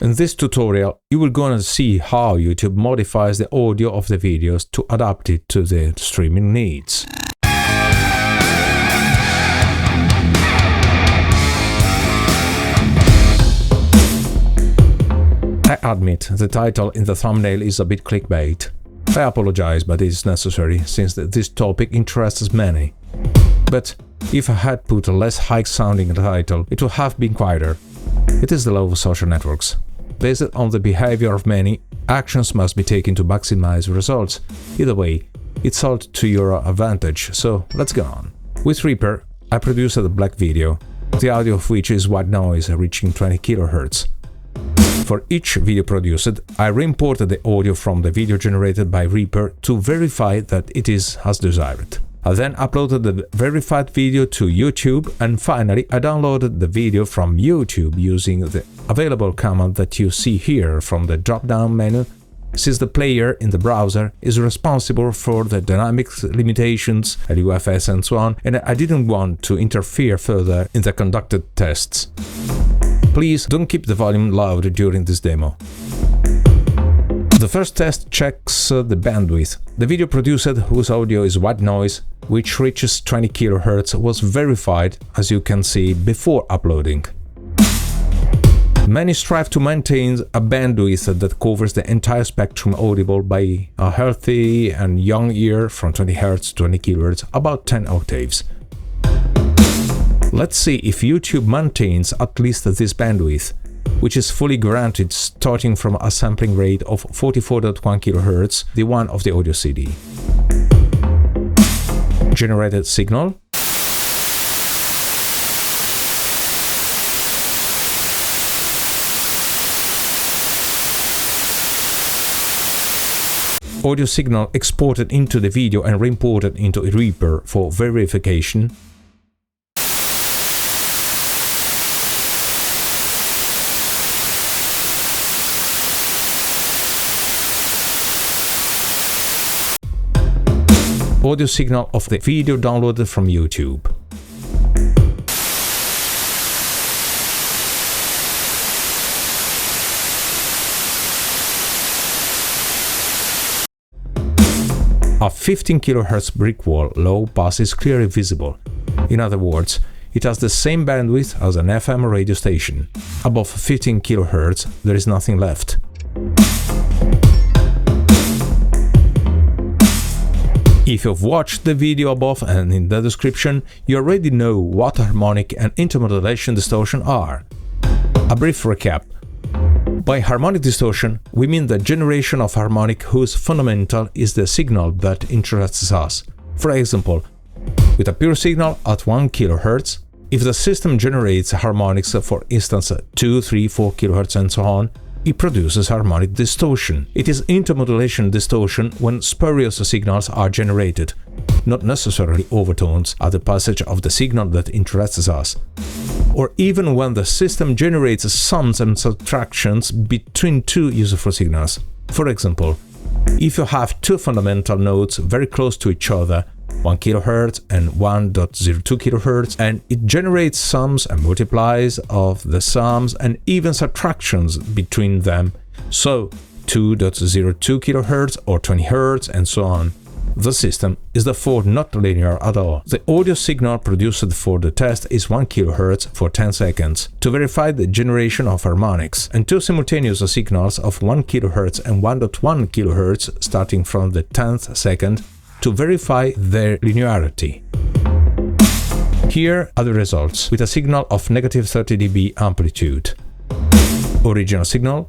In this tutorial, you will gonna see how YouTube modifies the audio of the videos to adapt it to the streaming needs. I admit the title in the thumbnail is a bit clickbait. I apologize, but it is necessary since this topic interests many. But if I had put a less high-sounding title, it would have been quieter. It is the law of social networks. Based on the behavior of many, actions must be taken to maximize results. Either way, it's all to your advantage, so let's go on. With Reaper, I produced a black video, the audio of which is white noise reaching 20 kHz. For each video produced, I re-imported the audio from the video generated by Reaper to verify that it is as desired. I then uploaded the verified video to YouTube, and finally I downloaded the video from YouTube using the available command that you see here from the drop-down menu, since the player in the browser is responsible for the dynamic limitations, LUFS and so on, and I didn't want to interfere further in the conducted tests. Please don't keep the volume loud during this demo. The first test checks the bandwidth. The video produced, whose audio is white noise, which reaches 20 kHz, was verified, as you can see, before uploading. Many strive to maintain a bandwidth that covers the entire spectrum audible by a healthy and young ear from 20 Hz to 20 kHz, about 10 octaves. Let's see if YouTube maintains at least this bandwidth, which is fully granted starting from a sampling rate of 44.1 kHz, the one of the audio CD. Generated signal. Audio signal exported into the video and re-imported into Reaper for verification. Audio signal of the video downloaded from YouTube. A 15 kHz brick wall low pass is clearly visible. In other words, it has the same bandwidth as an FM radio station. Above 15 kHz, there is nothing left. If you've watched the video above and in the description, you already know what harmonic and intermodulation distortion are. A brief recap. By harmonic distortion, we mean the generation of harmonic whose fundamental is the signal that interests us. For example, with a pure signal at 1 kHz, if the system generates harmonics, for instance 2, 3, 4 kHz and so on, it produces harmonic distortion. It is intermodulation distortion when spurious signals are generated, not necessarily overtones at the passage of the signal that interests us, or even when the system generates sums and subtractions between two useful signals. For example, if you have two fundamental nodes very close to each other, 1 kHz and 1.02 kHz, and it generates sums and multiplies of the sums and even subtractions between them, so 2.02 kHz or 20 Hz and so on. The system is therefore not linear at all. The audio signal produced for the test is 1 kHz for 10 seconds to verify the generation of harmonics, and two simultaneous signals of 1 kHz and 1.1 kHz starting from the 10th second to verify their linearity. Here are the results, with a signal of negative 30 dB amplitude. Original signal.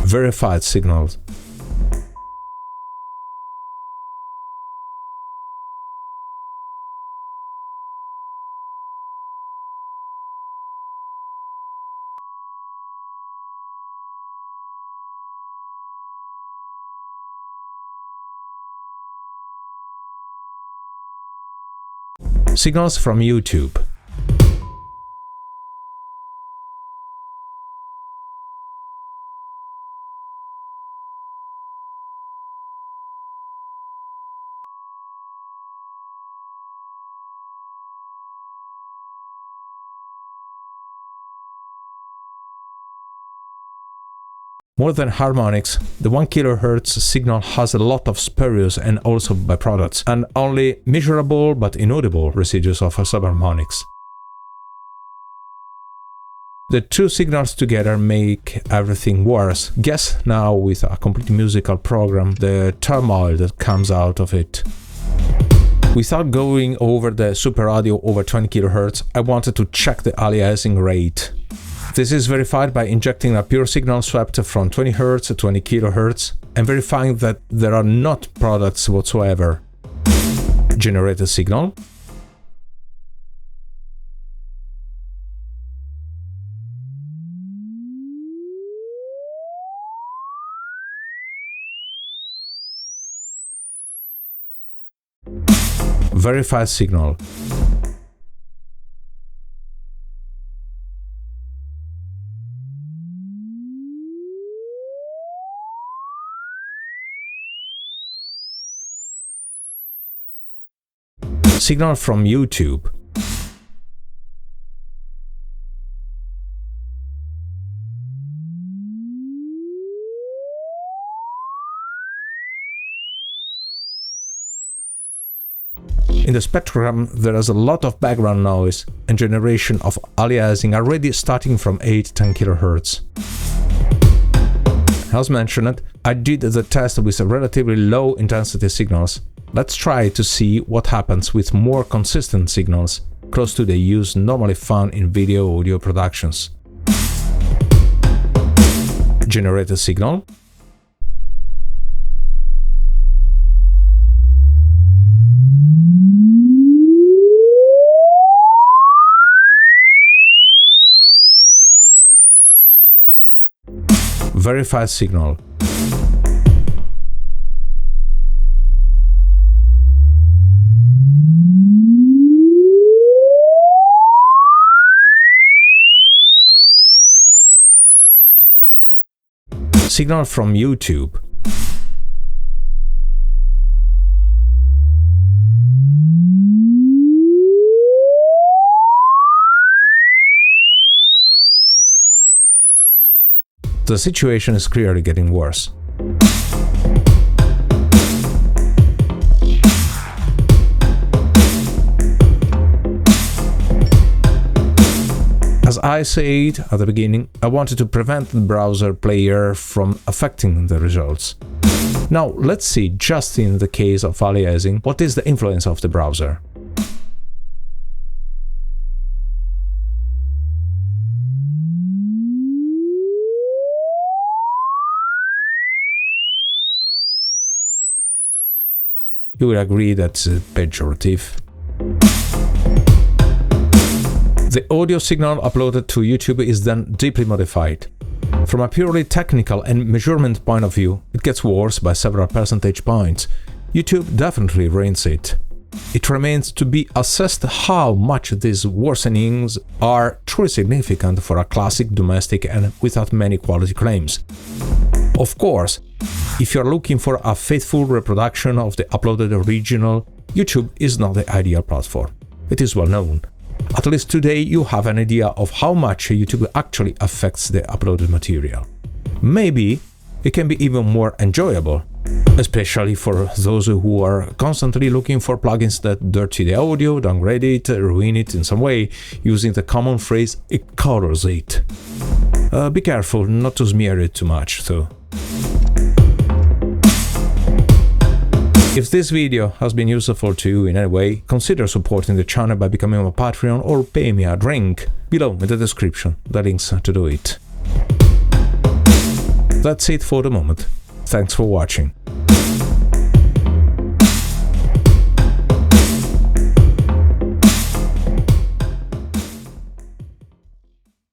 Verified signals. Signals from YouTube. More than harmonics, the 1 kHz signal has a lot of spurious and also byproducts, and only measurable but inaudible residues of subharmonics. The two signals together make everything worse. Guess now with a complete musical program the turmoil that comes out of it. Without going over the super audio over 20 kHz, I wanted to check the aliasing rate. This is verified by injecting a pure signal swept from 20 Hz to 20 kHz and verifying that there are not products whatsoever. Generate a signal. Verify signal. Signal from YouTube. In the spectrum, there is a lot of background noise and generation of aliasing already starting from 8-10 kHz. As mentioned, I did the test with relatively low intensity signals. Let's try to see what happens with more consistent signals, close to the use normally found in video audio productions. Generate a signal. Verify signal. Signal from YouTube. The situation is clearly getting worse. As I said at the beginning, I wanted to prevent the browser player from affecting the results. Now let's see, just in the case of aliasing, what is the influence of the browser. You will agree that's pejorative. The audio signal uploaded to YouTube is then deeply modified. From a purely technical and measurement point of view, it gets worse by several percentage points. YouTube definitely ruins it. It remains to be assessed how much these worsenings are truly significant for a classic domestic and without many quality claims. Of course, if you're looking for a faithful reproduction of the uploaded original, YouTube is not the ideal platform. It is well known. At least today you have an idea of how much YouTube actually affects the uploaded material. Maybe it can be even more enjoyable, especially for those who are constantly looking for plugins that dirty the audio, downgrade it, ruin it in some way, using the common phrase "it colors it." Be careful not to smear it too much, though. If this video has been useful to you in any way, consider supporting the channel by becoming a Patreon or pay me a drink. Below in the description, the links to do it. That's it for the moment. Thanks for watching.